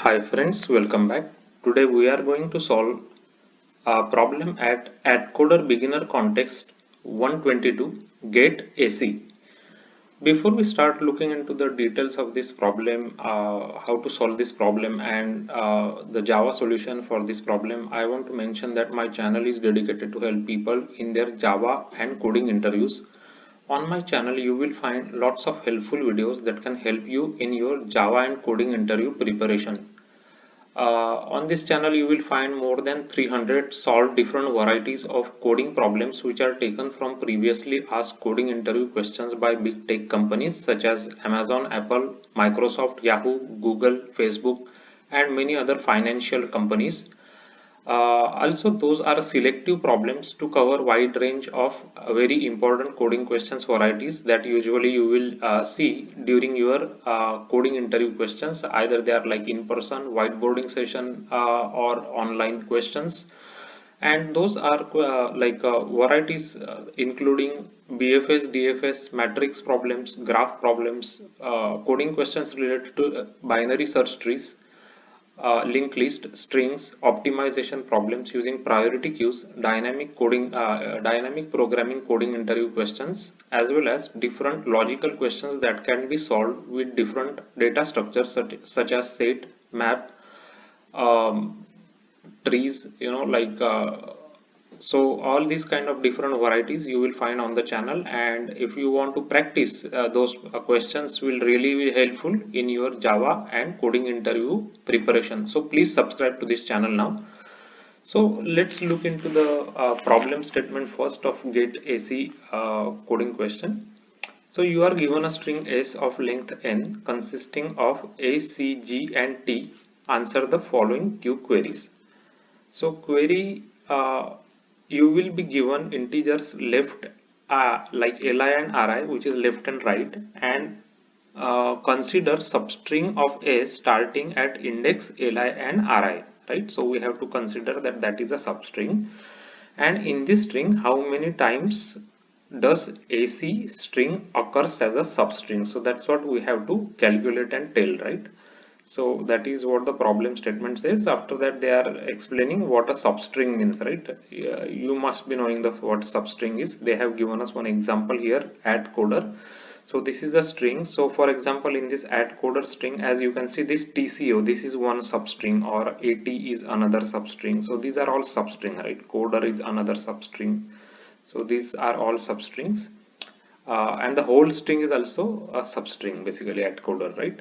Hi friends, welcome back. Today we are going to solve a problem at AtCoder beginner context 122 get AC. Before we start looking into the details of this problem, how to solve this problem and the Java solution for this problem, I want to mention that my channel is dedicated to help people in their Java and coding interviews. On my channel, you will find lots of helpful videos that can help you in your Java and coding interview preparation. On this channel, you will find more than 300 solved different varieties of coding problems which are taken from previously asked coding interview questions by big tech companies such as Amazon, Apple, Microsoft, Yahoo, Google, Facebook, and many other financial companies. Also, those are selective problems to cover wide range of very important coding questions varieties that usually you will see during your coding interview questions. Either they are like in-person whiteboarding session or online questions. And those are varieties including BFS, DFS, matrix problems, graph problems, coding questions related to binary search trees, linked list, strings, optimization problems using priority queues, dynamic programming coding interview questions, as well as different logical questions that can be solved with different data structures such as set, map, um, trees, so all these kind of different varieties you will find on the channel, and if you want to practice those questions will really be helpful in your Java and coding interview preparation. So please subscribe to this channel now. So let's look into the problem statement first of get AC coding question. So you are given a string S of length n consisting of A, C, G and T. Answer the following Q queries. So query, you will be given integers left like li and ri, which is left and right, and consider substring of s starting at index li and ri, right? So we have to consider that that is a substring, and in this string how many times does AC string occurs as a substring. So that's what we have to calculate and tell, right? So that is what the problem statement says. After that they are explaining what a substring means, right? You must be knowing the what substring is. They have given us one example here, AtCoder. So this is the string. So for example, in this AtCoder string, as you can see, this TCO, this is one substring, or AT is another substring. So these are all substring, right? Coder is another substring. So these are all substrings, and the whole string is also a substring, basically AtCoder, right?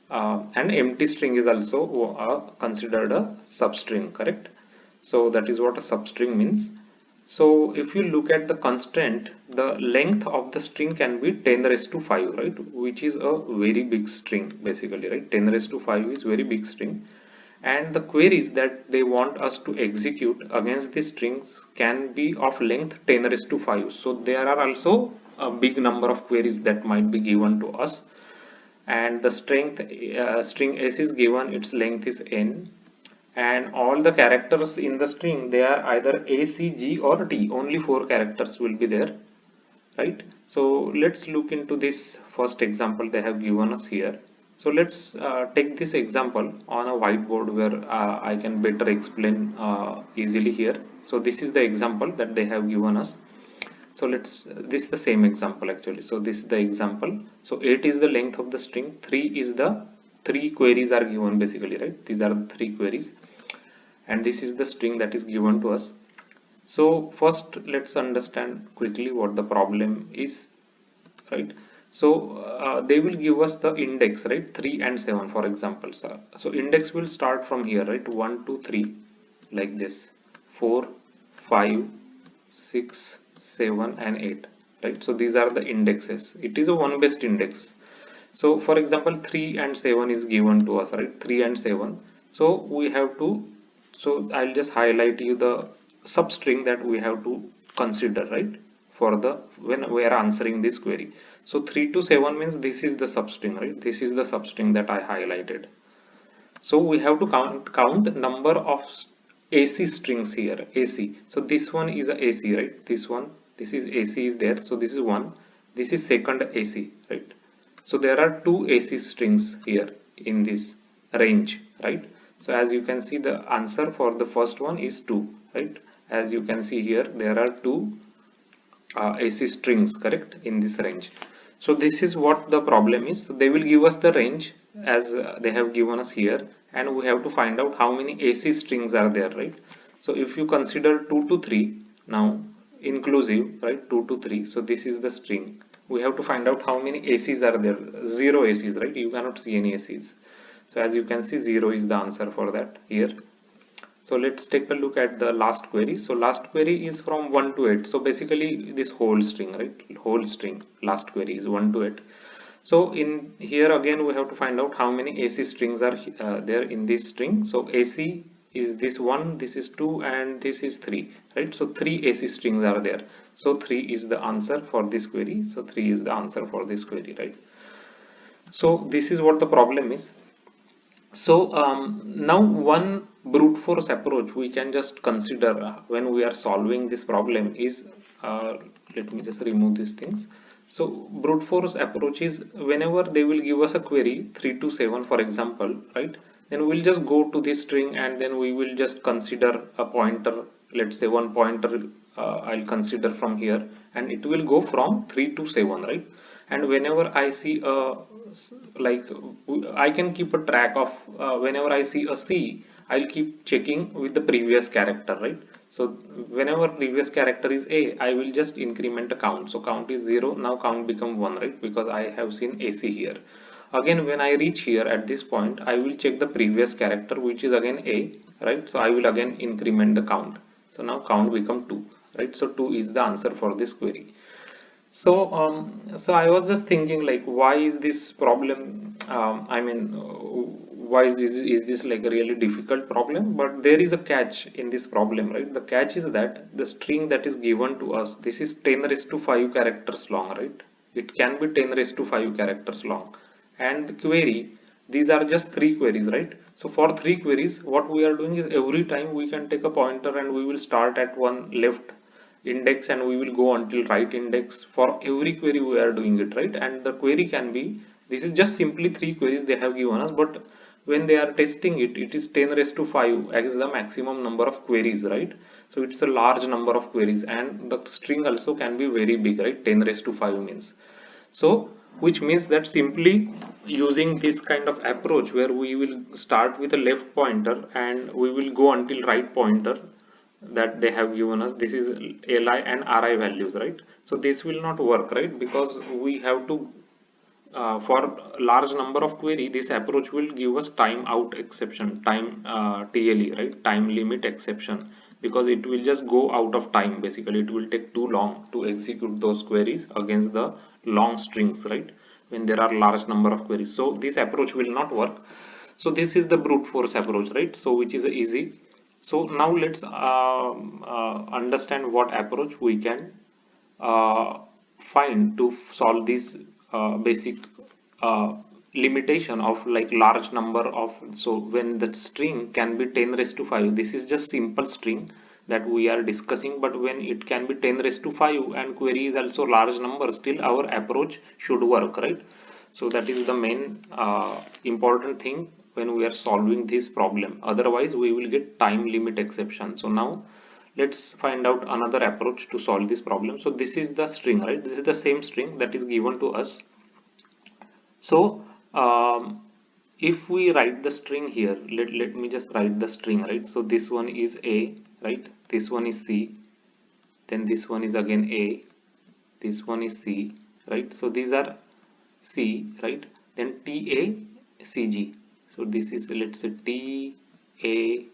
And empty string is also considered a substring, correct? So that is what a substring means. So if you look at the constraint, the length of the string can be 10 raised to 5, right? Which is a very big string, basically, right? 10 raised to 5 is very big string. And the queries that they want us to execute against these strings can be of length 10 raised to 5. So there are also a big number of queries that might be given to us, and the string s is given, its length is n, and all the characters in the string, they are either a, c, g or t. Only 4 characters will be there, right? So let's look into this first example they have given us here. So let's take this example on a whiteboard where I can better explain easily here. So this is the example that they have given us. So this is the same example actually. So this is the example. So 8 is the length of the string, 3 is the 3 queries are given, basically, right? These are the 3 queries, and this is the string that is given to us. So first let's understand quickly what the problem is, right? So they will give us the index, right? 3 and 7, for example. So index will start from here, right? 1 2 3, like this, 4 5 6 7 and 8, right? So these are the indexes. It is a one based index. So for example, 3 and 7 is given to us, right? 3 and 7. So we have to, so I'll just highlight you the substring that we have to consider, right? For the when we are answering this query. So 3 to 7 means this is the substring, right? This is the substring that I highlighted. So we have to count number of AC strings here, AC. So this one is a AC, right? This one, this is AC is there. So this is one, this is second AC, right? So there are two AC strings here in this range, right? So as you can see, the answer for the first one is 2, right? As you can see here, there are two AC strings, correct, in this range. So this is what the problem is. So they will give us the range as they have given us here, and we have to find out how many AC strings are there, right? So if you consider 2 to 3 now, inclusive, right, 2 to 3, so this is the string. We have to find out how many ACs are there. 0 ACs, right? You cannot see any ACs. So as you can see, 0 is the answer for that here. So let's take a look at the last query. So last query is from 1 to 8. So basically this whole string, right? Whole string, last query is 1 to 8. So in here again we have to find out how many AC strings are there in this string. So AC is this one, this is 2, and this is 3, right? So 3 AC strings are there. So 3 is the answer for this query. So 3 is the answer for this query, right? So this is what the problem is. So now one brute force approach we can just consider when we are solving this problem is, let me just remove these things. So brute force approach is whenever they will give us a query 3 to 7, for example, right? Then we'll just go to this string and then we will just consider a pointer. Let's say one pointer I'll consider from here, and it will go from 3 to 7, right? And whenever I see a, like, I can keep a track of whenever I see a C, I'll keep checking with the previous character, right? So whenever previous character is A, I will just increment a count. So count is 0, now count become 1, right? Because I have seen AC here. Again, when I reach here at this point, I will check the previous character, which is again A, right? So I will again increment the count. So now count become 2, right? So 2 is the answer for this query. So, so I was just thinking, like, why is this problem? I mean, why is this like a really difficult problem? But there is a catch in this problem, right? The catch is that the string that is given to us, this is 10 raised to 5 characters long, right? It can be 10 raised to 5 characters long. And the query, these are just 3 queries, right? So for 3 queries, what we are doing is every time we can take a pointer and we will start at one left index and we will go until right index. For every query we are doing it, right? And the query can be, this is just simply 3 queries they have given us, but when they are testing it, it is 10 raised to 5 as the maximum number of queries, right? So it's a large number of queries, and the string also can be very big, right? 10 raised to 5 means. So which means that simply using this kind of approach where we will start with a left pointer and we will go until right pointer that they have given us, this is li and ri values, right? So this will not work, right? Because we have to for large number of query, this approach will give us time out exception, time TLE, right? Time limit exception, because it will just go out of time. Basically it will take too long to execute those queries against the long strings, right? When there are large number of queries, so this approach will not work. So this is the brute force approach, right? So which is easy. So now let's understand what approach we can uh, find to solve this basic uh, limitation of like large number of. So when the string can be 10 raised to 5, this is just simple string that we are discussing, but when it can be 10 raised to 5 and query is also large number, still our approach should work, right? So that is the main important thing when we are solving this problem. Otherwise we will get time limit exception. So now let's find out another approach to solve this problem. So this is the string, right? This is the same string that is given to us. So if we write the string here, let me just write the string, right? So this one is A, right? This one is C, then this one is again A, this one is C, right? So these are C, right? Then T A C G. So this is, let's say, T A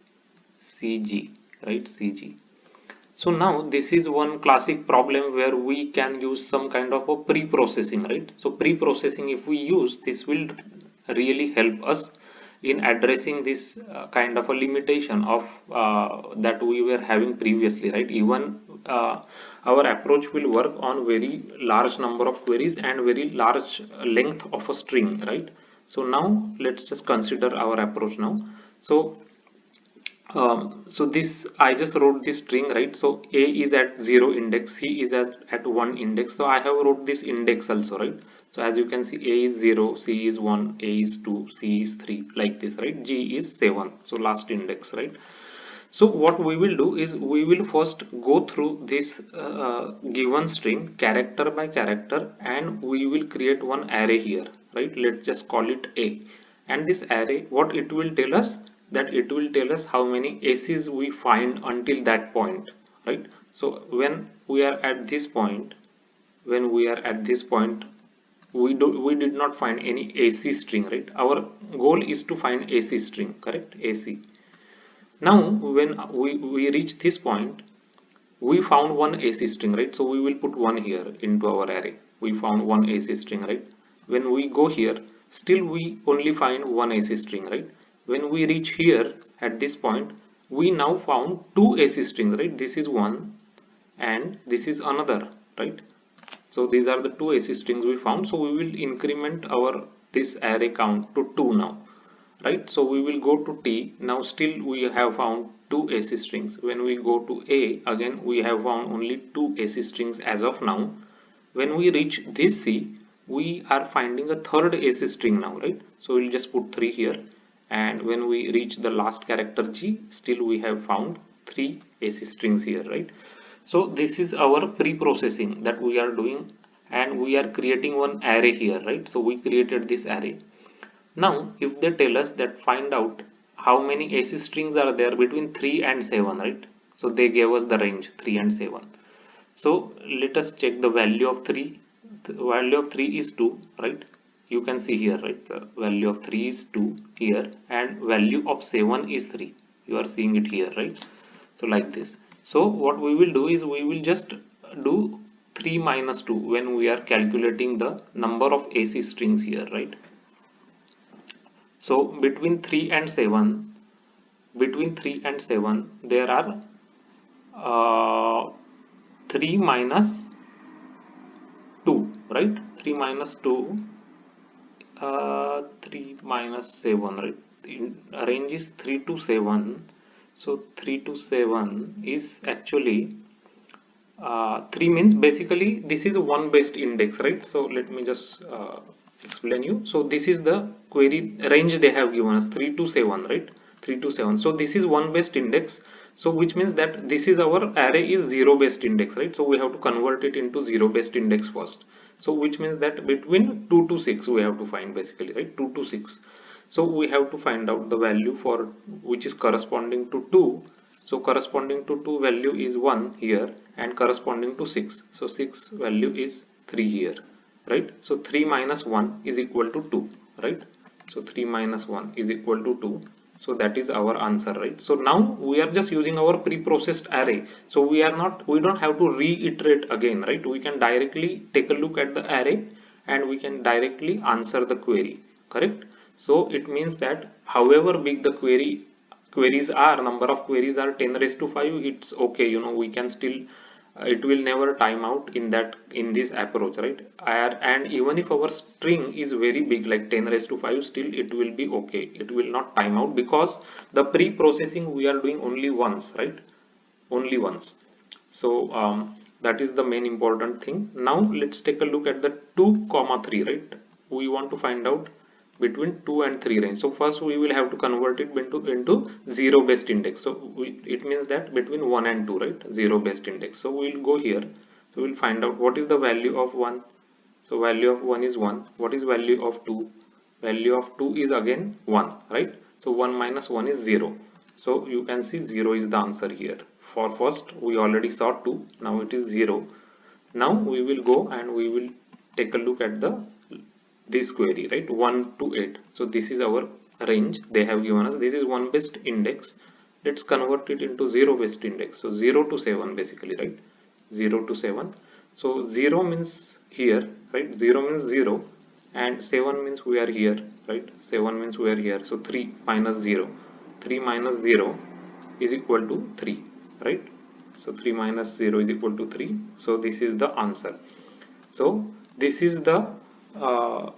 C G, right? C G. So now this is one classic problem where we can use some kind of a pre-processing, right? So pre-processing, if we use this, will really help us in addressing this kind of a limitation of that we were having previously, right? Even our approach will work on very large number of queries and very large length of a string, right? So now let's just consider our approach now. So So this I just wrote this string, right? So a is at 0 index, c is at 1 index. So I have wrote this index also, right? So as you can see, a is 0, c is 1, a is 2, c is 3, like this, right? G is 7, so last index, right? So what we will do is we will first go through this given string character by character, and we will create one array here, right? Let's just call it a. And this array, what it will tell us, that it will tell us how many aces we find until that point, right? So when we are at this point, when we are at this point, we did not find any AC string, right? Our goal is to find AC string, correct? AC. Now, when we reach this point, we found one AC string, right? So we will put one here into our array. We found one AC string, right? When we go here, still we only find one AC string, right? When we reach here at this point, we now found two AC strings, right? This is one and this is another, right? So these are the two AC strings we found. So we will increment our this array count to 2 now, right? So we will go to T. Now still we have found two AC strings. When we go to A, again we have found only two AC strings as of now. When we reach this C, we are finding a third AC string now, right? So we'll just put 3 here. And when we reach the last character G, still we have found 3 AC strings here, right? So this is our pre-processing that we are doing, and we are creating one array here, right? So we created this array. Now, if they tell us that find out how many AC strings are there between 3 and 7, right? So they gave us the range 3 and 7. So let us check the value of 3. The value of 3 is 2, right? You can see here, right? The value of 3 is 2 here, and value of 7 is 3. You are seeing it here, right? So like this. So what we will do is we will just do 3 minus 2 when we are calculating the number of AC strings here, right? So between 3 and 7, there are 3 minus 2, right? 3 minus 2, 3 minus 7, right? The range is 3 to 7. So 3 to 7 is actually 3 means basically this is one based index, right? So let me just explain you. So this is the query range they have given us, 3 to 7, right? 3 to 7. So this is one based index. So which means that this is our array is zero based index, right? So we have to convert it into zero based index first. So which means that between 2 to 6 we have to find basically, right? 2 to 6. So we have to find out the value for which is corresponding to 2. So corresponding to 2 value is 1 here, and corresponding to 6. So 6 value is 3 here, right? So 3 minus 1 is equal to 2, right? So 3 minus 1 is equal to 2. So that is our answer, right? So now we are just using our pre-processed array. So we don't have to reiterate again, right? We can directly take a look at the array and we can directly answer the query, correct? So it means that however big the queries are, number of queries are 10 raised to 5, it's okay, we can still it will never time out in this approach, right? And even if our string is very big like 10 raised to 5, still it will be okay, it will not time out because the pre-processing we are doing only once, right? Only once. So that is the main important thing. Now let's take a look at the 2 comma 3, right? We want to find out between 2 and 3 range. So first we will have to convert it into zero based index. So it means that between 1 and 2, right? Zero based index. So we will go here. So we'll find out what is the value of 1. So value of 1 is 1. What is value of 2? Value of 2 is again 1, right? So 1 minus 1 is 0. So you can see 0 is the answer here. For first we already saw 2. Now it is 0. Now we will go and we will take a look at the this query, right? 1 to 8. So this is our range they have given us. This is one based index. Let's convert it into zero based index. So 0 to 7 basically, right? 0 to 7. So 0 means here, right? 0 means 0 and 7 means we are here, right? 7 means we are here. So 3 minus 0. 3 minus 0 is equal to 3, right? So 3 minus 0 is equal to 3. So this is the answer. So this is the uh,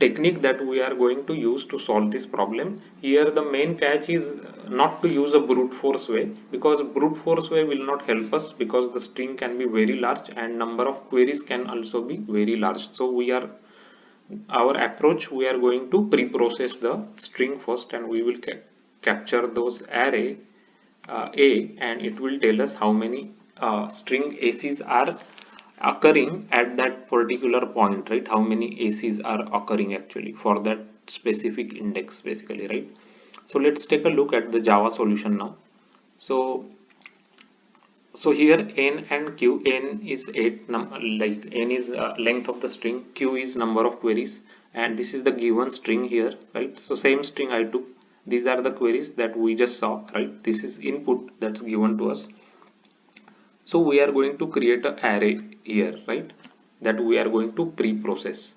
technique that we are going to use to solve this problem. Here the main catch is not to use a brute force way, because brute force way will not help us, because the string can be very large and number of queries can also be very large. So our approach, we are going to pre-process the string first, and we will capture those array A, and it will tell us how many string ACs are occurring at that particular point, right? How many ACs are occurring actually for that specific index basically, right? So let's take a look at the Java solution now. So here n and q, n is 8 like n is length of the string, q is number of queries, and this is the given string here, right? So same string I took, these are the queries that we just saw, right? This is input that's given to us. So we are going to create an array here, right? That we are going to pre-process,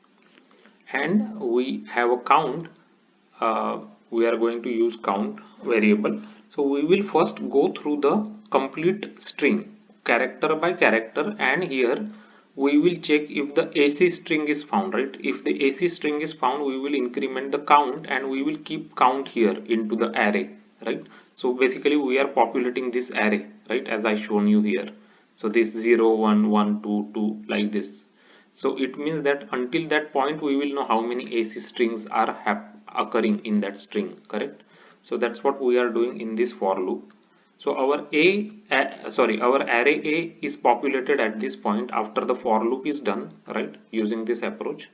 and we have a count. We are going to use count variable. So we will first go through the complete string character by character, and here we will check if the AC string is found, right? If the AC string is found, we will increment the count, and we will keep count here into the array, right? So basically we are populating this array, right, as I shown you here. So this 0 1 1 2 2 like this. So it means that until that point we will know how many AC strings are occurring in that string, correct? So that's what we are doing in this for loop. So our our array A is populated at this point after the for loop is done, right, using this approach.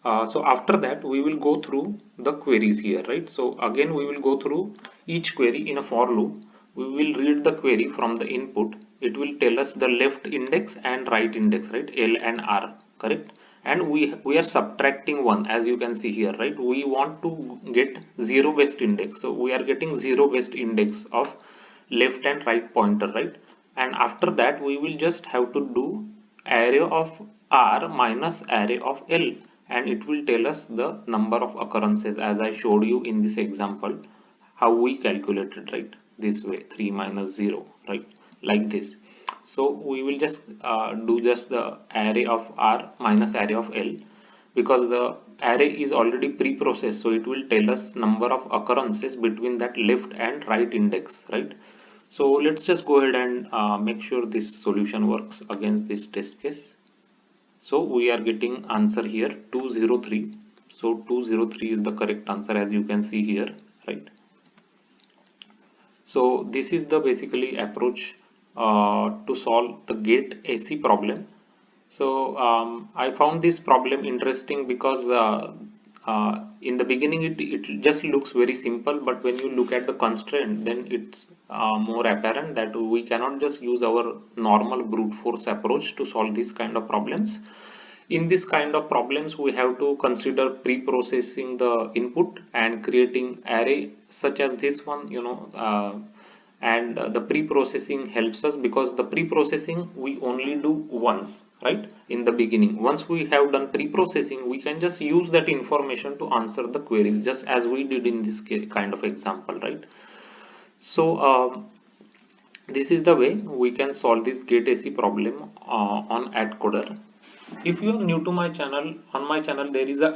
So after that we will go through the queries here, right? So again we will go through each query in a for loop. We will read the query from the input. It will tell us the left index and right index, right? L and R, correct? And we are subtracting one, as you can see here, right? We want to get zero based index, so we are getting zero based index of left and right pointer, right? And after that we will just have to do array of R minus array of L, and it will tell us the number of occurrences, as I showed you in this example how we calculated, right? This way, 3 minus 0, right, like this. So we will just do just the array of R minus array of L, because the array is already pre-processed, so it will tell us number of occurrences between that left and right index, right? So let's just go ahead and make sure this solution works against this test case. So we are getting answer here 203. So 203 is the correct answer, as you can see here, right? So this is the basically approach to solve the GeT AC problem. So I found this problem interesting because in the beginning it just looks very simple, but when you look at the constraint, then it's more apparent that we cannot just use our normal brute force approach to solve these kind of problems. In this kind of problems, we have to consider pre-processing the input and creating array such as this one, and the pre-processing helps us, because the pre-processing we only do once, right, in the beginning. Once we have done pre-processing, we can just use that information to answer the queries, just as we did in this kind of example, right? So this is the way we can solve this GeT AC problem on AtCoder. If you are new to my channel, on my channel there is a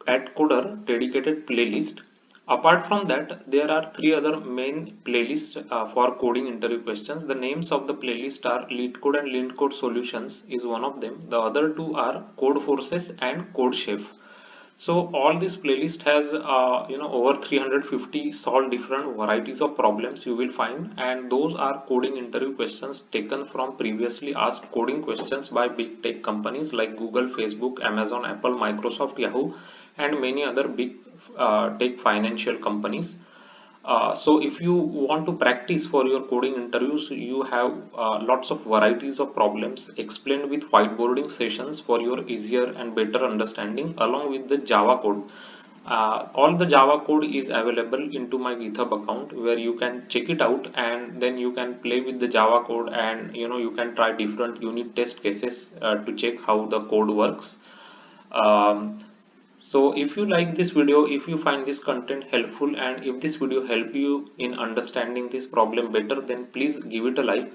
AtCoder dedicated playlist. Apart from that, there are three other main playlists for coding interview questions. The names of the playlist are Leetcode and Leetcode Solutions is one of them. The other two are Code Forces and Code Chef. So all this playlist has over 350 solve different varieties of problems you will find, and those are coding interview questions taken from previously asked coding questions by big tech companies like Google, Facebook, Amazon, Apple, Microsoft, Yahoo, and many other big tech financial companies. So if you want to practice for your coding interviews, you have lots of varieties of problems explained with whiteboarding sessions for your easier and better understanding, along with the Java code. All the Java code is available into my GitHub account, where you can check it out, and then you can play with the Java code, and you can try different unit test cases to check how the code works. So if you like this video, if you find this content helpful, and if this video help you in understanding this problem better, then please give it a like.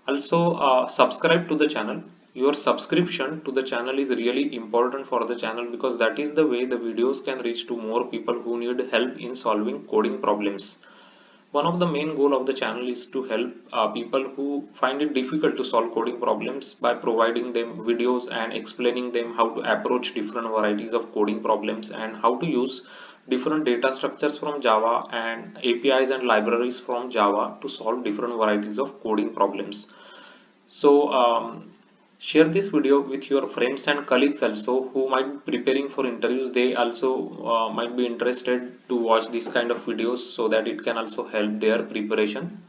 Also subscribe to the channel. your subscription to the channel is really important for the channel, because that is the way the videos can reach to more people who need help in solving coding problems. One of the main goal of the channel is to help people who find it difficult to solve coding problems by providing them videos and explaining them how to approach different varieties of coding problems and how to use different data structures from Java and APIs and libraries from Java to solve different varieties of coding problems. So share this video with your friends and colleagues also who might be preparing for interviews. They also might be interested to watch this kind of videos, so that it can also help their preparation.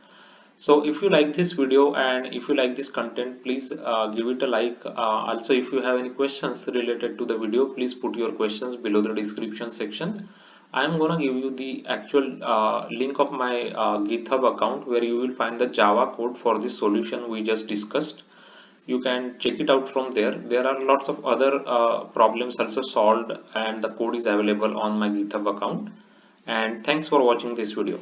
So if you like this video and if you like this content, please give it a like. Also, if you have any questions related to the video, please put your questions below the description section. I am gonna give you the actual link of my GitHub account, where you will find the Java code for this solution we just discussed. You can check it out from there. There are lots of other problems also solved, and the code is available on my GitHub account. And thanks for watching this video.